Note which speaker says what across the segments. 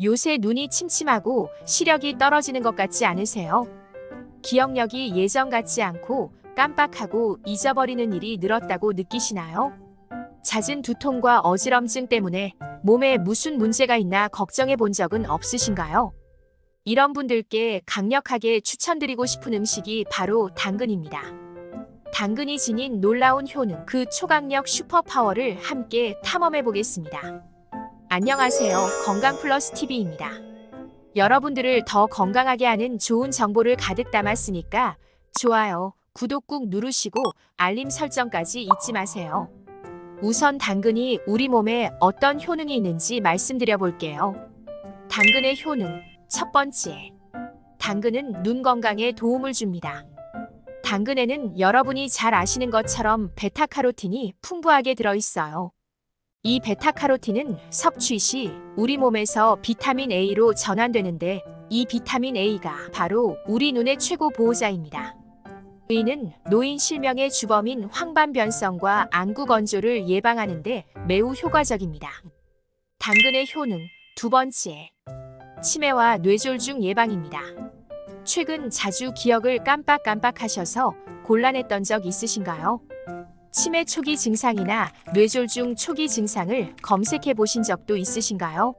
Speaker 1: 요새 눈이 침침하고 시력이 떨어지는 것 같지 않으세요? 기억력이 예전 같지 않고 깜빡하고 잊어버리는 일이 늘었다고 느끼시나요? 잦은 두통과 어지럼증 때문에 몸에 무슨 문제가 있나 걱정해 본 적은 없으신가요? 이런 분들께 강력하게 추천드리고 싶은 음식이 바로 당근입니다. 당근이 지닌 놀라운 효능, 그 초강력 슈퍼파워를 함께 탐험해 보겠습니다. 안녕하세요. 건강플러스TV입니다. 여러분들을 더 건강하게 하는 좋은 정보를 가득 담았으니까 좋아요, 구독 꾹 누르시고 알림 설정까지 잊지 마세요. 우선 당근이 우리 몸에 어떤 효능이 있는지 말씀드려 볼게요. 당근의 효능, 첫 번째. 당근은 눈 건강에 도움을 줍니다. 당근에는 여러분이 잘 아시는 것처럼 베타카로틴이 풍부하게 들어있어요. 이 베타카로틴은 섭취 시 우리 몸에서 비타민 A로 전환되는데 이 비타민 A가 바로 우리 눈의 최고 보호자입니다. A는 노인 실명의 주범인 황반변성과 안구 건조를 예방하는 데 매우 효과적입니다. 당근의 효능, 두 번째. 치매와 뇌졸중 예방입니다. 최근 자주 기억을 깜빡깜빡하셔서 곤란했던 적 있으신가요? 치매 초기 증상이나 뇌졸중 초기 증상을 검색해 보신 적도 있으신가요?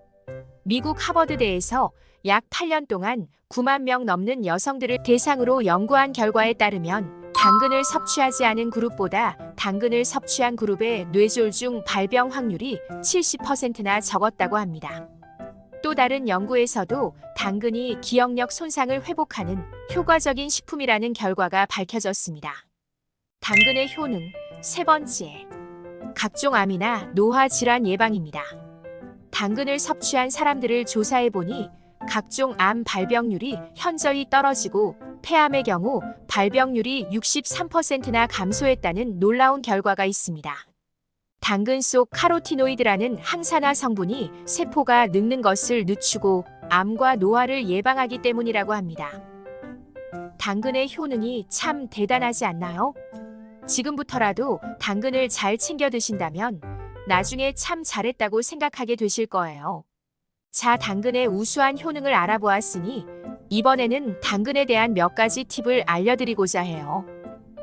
Speaker 1: 미국 하버드대에서 약 8년 동안 9만 명 넘는 여성들을 대상으로 연구한 결과에 따르면 당근을 섭취하지 않은 그룹보다 당근을 섭취한 그룹의 뇌졸중 발병 확률이 70%나 적었다고 합니다. 또 다른 연구에서도 당근이 기억력 손상을 회복하는 효과적인 식품이라는 결과가 밝혀졌습니다. 당근의 효능, 세 번째. 각종 암이나 노화 질환 예방입니다. 당근을 섭취한 사람들을 조사해보니 각종 암 발병률이 현저히 떨어지고 폐암의 경우 발병률이 63%나 감소했다는 놀라운 결과가 있습니다. 당근 속 카로티노이드라는 항산화 성분이 세포가 늙는 것을 늦추고 암과 노화를 예방하기 때문이라고 합니다. 당근의 효능이 참 대단하지 않나요? 지금부터라도 당근을 잘 챙겨 드신다면 나중에 참 잘했다고 생각하게 되실 거예요. 자, 당근의 우수한 효능을 알아보았으니 이번에는 당근에 대한 몇 가지 팁을 알려드리고자 해요.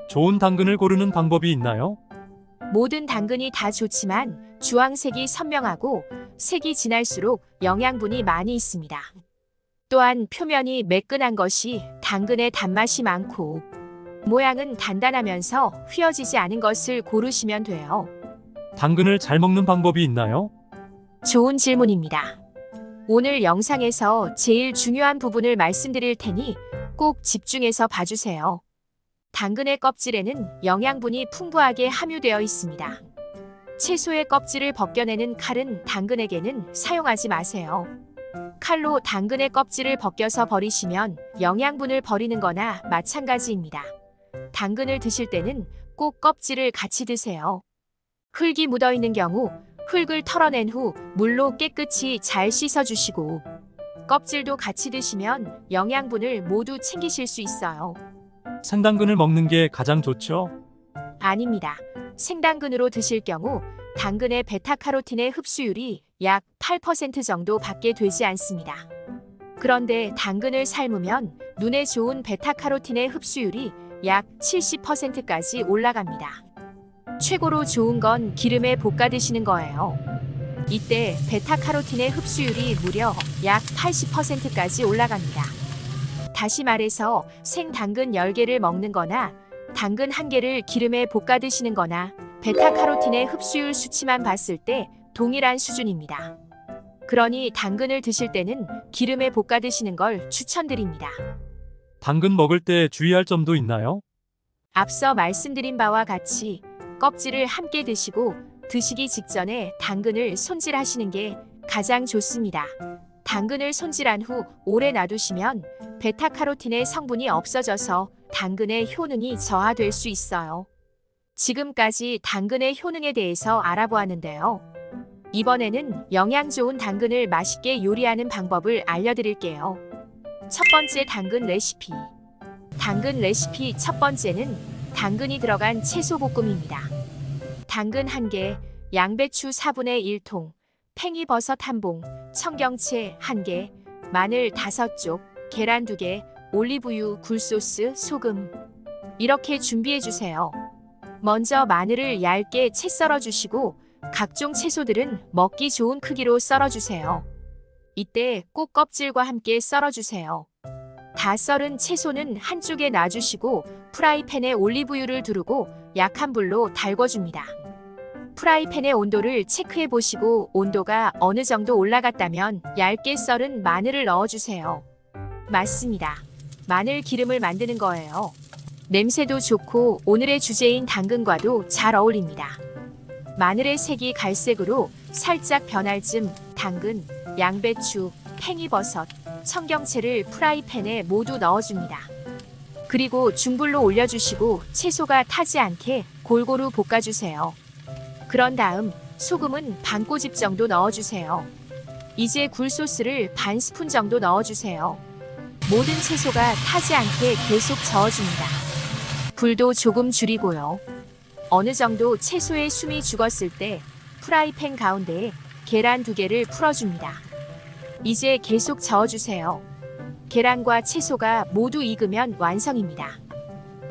Speaker 2: 좋은 당근을 고르는 방법이 있나요?
Speaker 1: 모든 당근이 다 좋지만 주황색이 선명하고 색이 진할수록 영양분이 많이 있습니다. 또한 표면이 매끈한 것이 당근의 단맛이 많고 모양은 단단하면서 휘어지지 않은 것을 고르시면 돼요.
Speaker 2: 당근을 잘 먹는 방법이 있나요?
Speaker 1: 좋은 질문입니다. 오늘 영상에서 제일 중요한 부분을 말씀드릴 테니 꼭 집중해서 봐주세요. 당근의 껍질에는 영양분이 풍부하게 함유되어 있습니다. 채소의 껍질을 벗겨내는 칼은 당근에게는 사용하지 마세요. 칼로 당근의 껍질을 벗겨서 버리시면 영양분을 버리는 거나 마찬가지입니다. 당근을 드실 때는 꼭 껍질을 같이 드세요. 흙이 묻어있는 경우 흙을 털어낸 후 물로 깨끗이 잘 씻어주시고 껍질도 같이 드시면 영양분을 모두 챙기실 수 있어요.
Speaker 2: 생당근을 먹는 게 가장 좋죠?
Speaker 1: 아닙니다. 생당근으로 드실 경우 당근의 베타카로틴의 흡수율이 약 8% 정도 밖에 되지 않습니다. 그런데 당근을 삶으면 눈에 좋은 베타카로틴의 흡수율이 약 70%까지 올라갑니다. 최고로 좋은 건 기름에 볶아 드시는 거예요. 이때 베타카로틴의 흡수율이 무려 약 80%까지 올라갑니다. 다시 말해서 생당근 10개를 먹는 거나 당근 1개를 기름에 볶아 드시는 거나 베타카로틴의 흡수율 수치만 봤을 때 동일한 수준입니다. 그러니 당근을 드실 때는 기름에 볶아 드시는 걸 추천드립니다.
Speaker 2: 당근 먹을 때 주의할 점도 있나요?
Speaker 1: 앞서 말씀드린 바와 같이 껍질을 함께 드시고 드시기 직전에 당근을 손질하시는 게 가장 좋습니다. 당근을 손질한 후 오래 놔두시면 베타카로틴의 성분이 없어져서 당근의 효능이 저하될 수 있어요. 지금까지 당근의 효능에 대해서 알아보았는데요. 이번에는 영양 좋은 당근을 맛있게 요리하는 방법을 알려드릴게요. 첫 번째 당근 레시피. 당근 레시피 첫 번째는 당근이 들어간 채소 볶음입니다. 당근 1개, 양배추 4분의 1통, 팽이버섯 1봉, 청경채 1개, 마늘 5쪽, 계란 2개, 올리브유, 굴소스, 소금. 이렇게 준비해 주세요. 먼저 마늘을 얇게 채 썰어 주시고 각종 채소들은 먹기 좋은 크기로 썰어 주세요. 이때 꼭 껍질과 함께 썰어 주세요. 다 썰은 채소는 한쪽에 놔주시고 프라이팬에 올리브유를 두르고 약한 불로 달궈줍니다. 프라이팬의 온도를 체크해 보시고 온도가 어느 정도 올라갔다면 얇게 썰은 마늘을 넣어주세요. 맞습니다. 마늘 기름을 만드는 거예요. 냄새도 좋고 오늘의 주제인 당근과도 잘 어울립니다. 마늘의 색이 갈색으로 살짝 변할 즈음 당근, 양배추, 팽이버섯, 청경채를 프라이팬에 모두 넣어줍니다. 그리고 중불로 올려주시고 채소가 타지 않게 골고루 볶아주세요. 그런 다음 소금은 반 꼬집 정도 넣어주세요. 이제 굴소스를 반 스푼 정도 넣어주세요. 모든 채소가 타지 않게 계속 저어줍니다. 불도 조금 줄이고요. 어느 정도 채소의 숨이 죽었을 때 프라이팬 가운데에 계란 2개를 풀어줍니다. 이제 계속 저어주세요. 계란과 채소가 모두 익으면 완성입니다.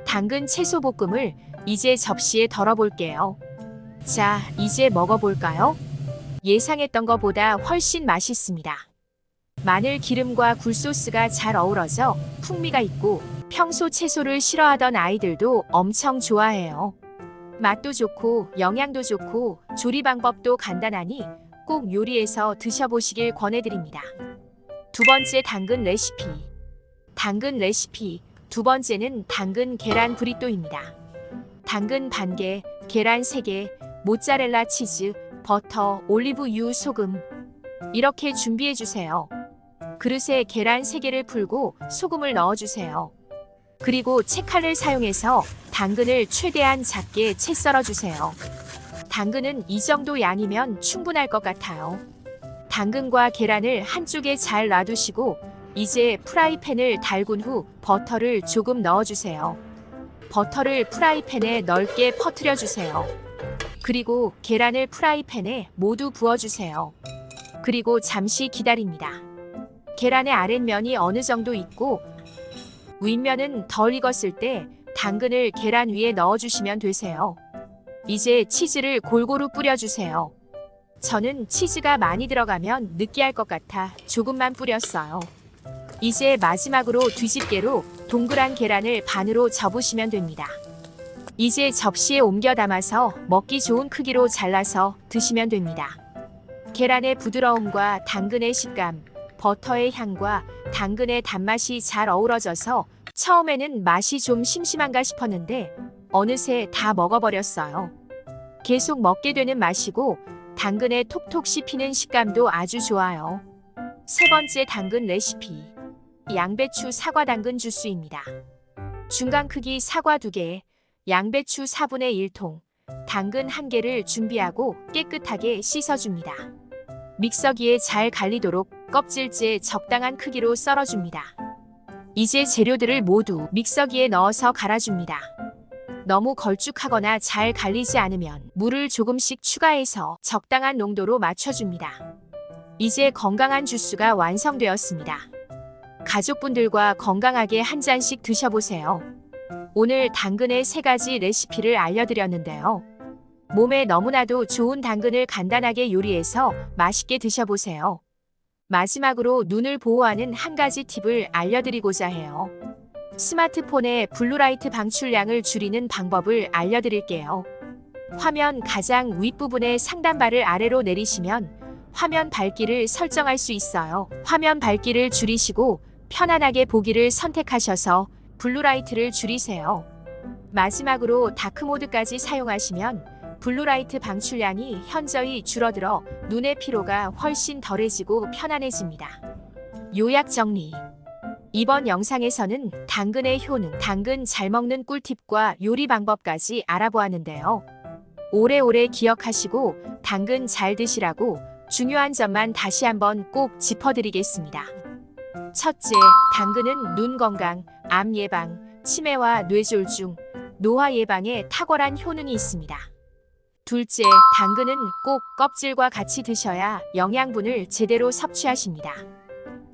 Speaker 1: 당근 채소 볶음을 이제 접시에 덜어볼게요. 자, 이제 먹어볼까요? 예상했던 것보다 훨씬 맛있습니다. 마늘 기름과 굴소스가 잘 어우러져 풍미가 있고 평소 채소를 싫어하던 아이들도 엄청 좋아해요. 맛도 좋고 영양도 좋고 조리 방법도 간단하니 꼭 요리해서 드셔보시길 권해드립니다. 두 번째 당근 레시피. 당근 레시피 두 번째는 당근 계란 브리또입니다. 당근 반 개, 계란 3개, 모짜렐라 치즈, 버터, 올리브유, 소금. 이렇게 준비해주세요. 그릇에 계란 3개를 풀고 소금을 넣어주세요. 그리고 채칼을 사용해서 당근을 최대한 작게 채 썰어주세요. 당근은 이 정도 양이면 충분할 것 같아요. 당근과 계란을 한쪽에 잘 놔두시고 이제 프라이팬을 달군 후 버터를 조금 넣어주세요. 버터를 프라이팬에 넓게 퍼뜨려주세요. 그리고 계란을 프라이팬에 모두 부어주세요. 그리고 잠시 기다립니다. 계란의 아랫면이 어느 정도 익고 윗면은 덜 익었을 때 당근을 계란 위에 넣어주시면 되세요. 이제 치즈를 골고루 뿌려주세요. 저는 치즈가 많이 들어가면 느끼할 것 같아 조금만 뿌렸어요. 이제 마지막으로 뒤집개로 동그란 계란을 반으로 접으시면 됩니다. 이제 접시에 옮겨 담아서 먹기 좋은 크기로 잘라서 드시면 됩니다. 계란의 부드러움과 당근의 식감, 버터의 향과 당근의 단맛이 잘 어우러져서 처음에는 맛이 좀 심심한가 싶었는데 어느새 다 먹어버렸어요. 계속 먹게 되는 맛이고 당근의 톡톡 씹히는 식감도 아주 좋아요. 세 번째 당근 레시피. 양배추 사과 당근 주스입니다. 중간 크기 사과 2개, 양배추 4분의 1통, 당근 1개를 준비하고 깨끗하게 씻어줍니다. 믹서기에 잘 갈리도록 껍질째 적당한 크기로 썰어줍니다. 이제 재료들을 모두 믹서기에 넣어서 갈아줍니다. 너무 걸쭉하거나 잘 갈리지 않으면 물을 조금씩 추가해서 적당한 농도로 맞춰줍니다. 이제 건강한 주스가 완성되었습니다. 가족분들과 건강하게 한 잔씩 드셔보세요. 오늘 당근의 3가지 레시피를 알려드렸는데요. 몸에 너무나도 좋은 당근을 간단하게 요리해서 맛있게 드셔보세요. 마지막으로 눈을 보호하는 한 가지 팁을 알려드리고자 해요. 스마트폰의 블루라이트 방출량을 줄이는 방법을 알려드릴게요. 화면 가장 윗부분의 상단바를 아래로 내리시면 화면 밝기를 설정할 수 있어요. 화면 밝기를 줄이시고 편안하게 보기를 선택하셔서 블루라이트를 줄이세요. 마지막으로 다크모드까지 사용하시면 블루라이트 방출량이 현저히 줄어들어 눈의 피로가 훨씬 덜해지고 편안해집니다. 요약 정리. 이번 영상에서는 당근의 효능, 당근 잘 먹는 꿀팁과 요리 방법까지 알아보았는데요. 오래오래 기억하시고 당근 잘 드시라고 중요한 점만 다시 한번 꼭 짚어드리겠습니다. 첫째, 당근은 눈 건강, 암 예방, 치매와 뇌졸중, 노화 예방에 탁월한 효능이 있습니다. 둘째, 당근은 꼭 껍질과 같이 드셔야 영양분을 제대로 섭취하십니다.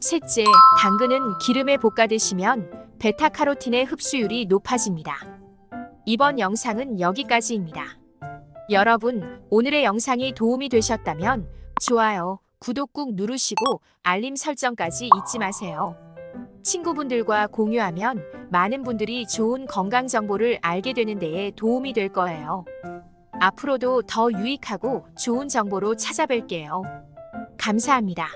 Speaker 1: 셋째, 당근은 기름에 볶아 드시면 베타카로틴의 흡수율이 높아집니다. 이번 영상은 여기까지입니다. 여러분, 오늘의 영상이 도움이 되셨다면 좋아요, 구독 꾹 누르시고 알림 설정까지 잊지 마세요. 친구분들과 공유하면 많은 분들이 좋은 건강 정보를 알게 되는 데에 도움이 될 거예요. 앞으로도 더 유익하고 좋은 정보로 찾아뵐게요. 감사합니다.